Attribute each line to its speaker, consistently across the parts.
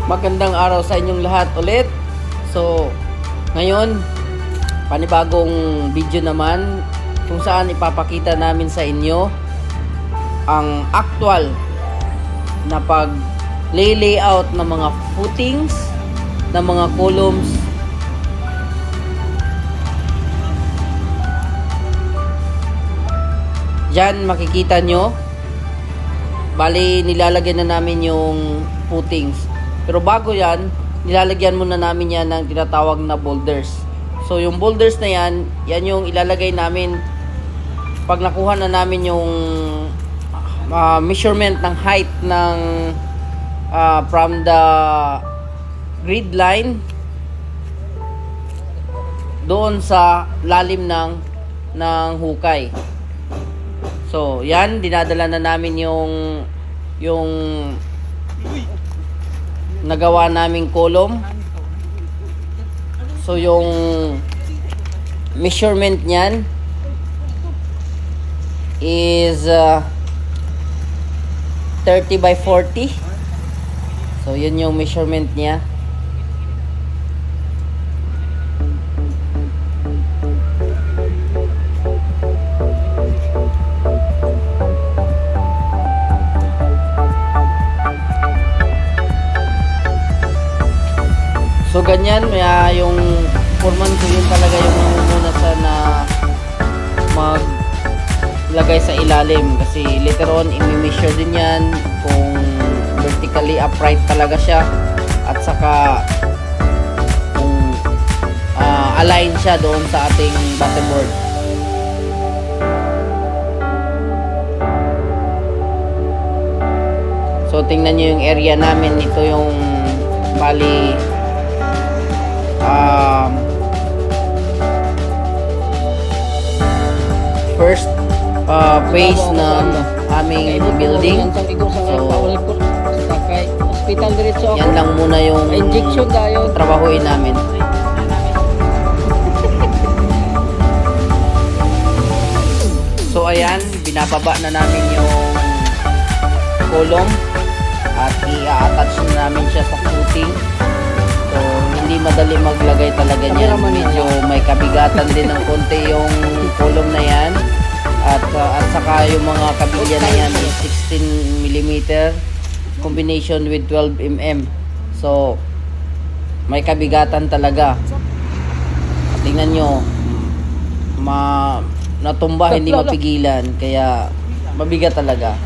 Speaker 1: Magandang araw sa inyong lahat ulit. So, ngayon, panibagong video naman kung saan ipapakita namin sa inyo ang actual na pag-layout ng mga footings, ng mga columns. Diyan makikita nyo, bali nilalagyan na namin yung footings. Pero bago yan, nilalagyan muna namin yan ng tinatawag na boulders. So yung boulders na yan, yan yung ilalagay namin pag nakuha na namin yung measurement ng height ng from the grid line doon sa lalim ng hukay. So yan, dinadala na namin yung nagawa naming column. So yung measurement niyan is 30 by 40. So yun yung measurement niya. So ganyan, yung foreman ko yun talaga yung namumuna sa na maglagay sa ilalim, kasi later on i-measure din yan kung vertically upright talaga siya at saka kung align siya doon sa ating battleborд. So tingnan nyo yung area namin. Ito yung bali first phase na aming building. So yan lang muna yung trabahuin namin. So ayan, binababa na namin yung column at i-attach na namin siya sa footing. So hindi madali maglagay talaga niyan. Medyo may kabigatan din ng konti yung column na yan. At saka yung mga kabilya na yan is 16mm combination with 12mm. So may kabigatan talaga. At tingnan nyo, natumba, hindi mapigilan. Kaya mabigat talaga.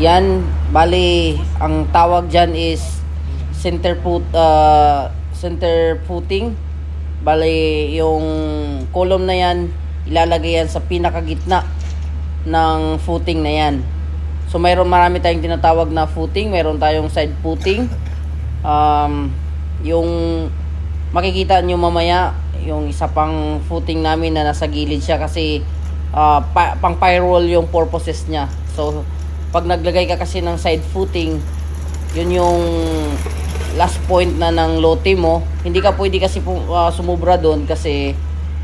Speaker 1: Yan, bali ang tawag dyan is center footing. Bali yung column na yan, ilalagay yan sa pinakagitna ng footing na yan. So marami tayong tinatawag na footing, mayroon tayong side footing. Yung makikita nyo mamaya, yung isa pang footing namin na nasa gilid siya kasi pang firewall yung purposes niya. So pag naglagay ka kasi ng side footing, yun yung last point na ng lote mo. Hindi ka pwede kasi sumubra doon kasi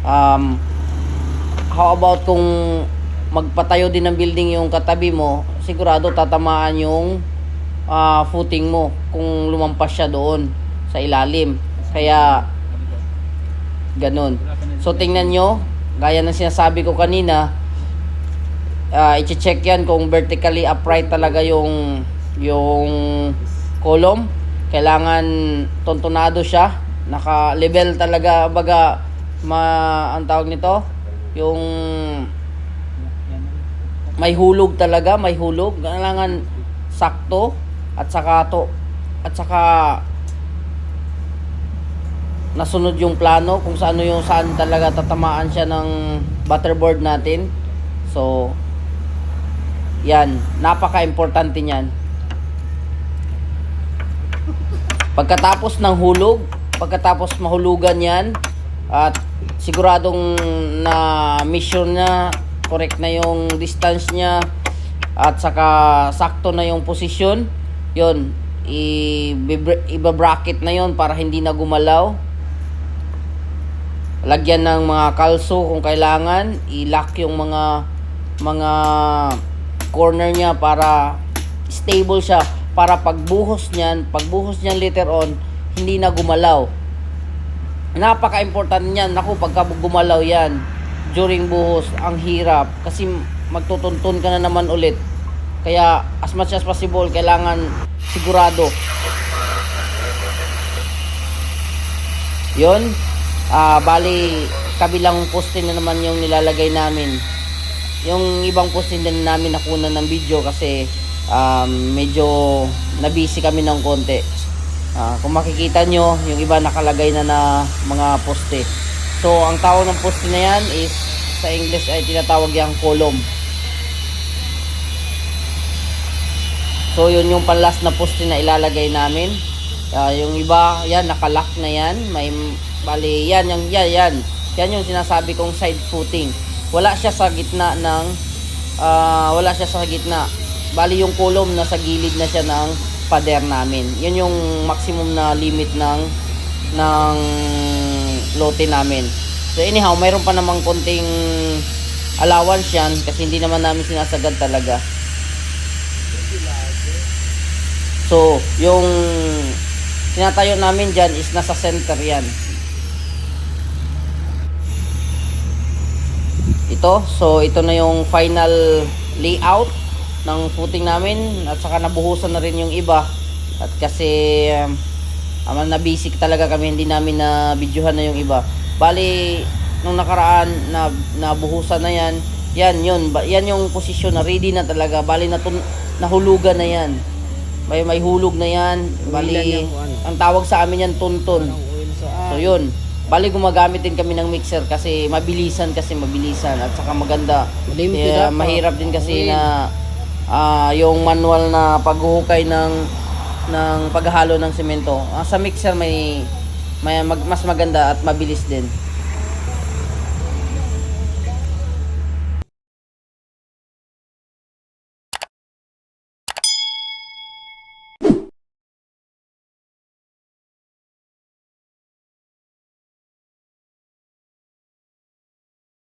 Speaker 1: how about kung magpatayo din ng building yung katabi mo, sigurado tatamaan yung footing mo kung lumampas siya doon sa ilalim. Kaya ganun. So tingnan nyo, gaya ng sinasabi ko kanina, i-check yan kung vertically upright talaga yung column. Kailangan tontonado siya, naka-level talaga, baga ang tawag nito, yung may hulog talaga, may hulog. Kailangan sakto at saka nasunod yung plano kung saan talaga tatamaan siya ng butterboard natin. So yan, napaka-importante niyan. Pagkatapos ng hulog, pagkatapos mahulugan yan at siguradong na measure na, correct na yung distance niya at saka sakto na yung posisyon, yun, iba-bracket na yun para hindi na gumalaw. Lagyan ng mga kalso kung kailangan, i-lock yung mga corner niya para stable siya, para pagbuhos niyan later on, hindi na gumalaw. Napaka-important niyan. Naku, pagka gumalaw yan during buhos, ang hirap kasi magtutuntun ka na naman ulit. Kaya as much as possible, kailangan sigurado. Yun, bali kabilang poste na naman yung nilalagay namin. Yung ibang poste din namin nakuna ng video kasi medyo nabisi kami ng konti. Kung makikita nyo, yung iba nakalagay na mga poste. So ang tawag ng poste na yan is, sa English ay tinatawag yung column. So yun yung panlast na poste na ilalagay namin. Yung iba, yan nakalock na yan. May bali yan yung sinasabi kong side footing. Wala siya sa gitna ng bali yung column nasa gilid na siya ng pader namin. Yun yung maximum na limit ng lote namin. So anyhow, mayroon pa namang konting allowance yan kasi hindi naman namin sinasagad talaga. So yung tinatayo namin dyan is nasa center yan. So ito na yung final layout ng footing namin, at saka nabuhusan na rin yung iba. At kasi na-basic talaga kami, hindi namin na videohan na yung iba. Bali nung nakaraan nabuhusan na yan. Yan yung posisyon na ready na talaga. Bali nahulugan na yan. May hulog na yan. Bali ang tawag sa amin yan tuntun. So yun, bali gumagamit din kami ng mixer kasi mabilisan at saka maganda. Mahirap din kasi na yung manual na paghuhukay ng paghahalo ng semento. Sa mixer may mas maganda at mabilis din.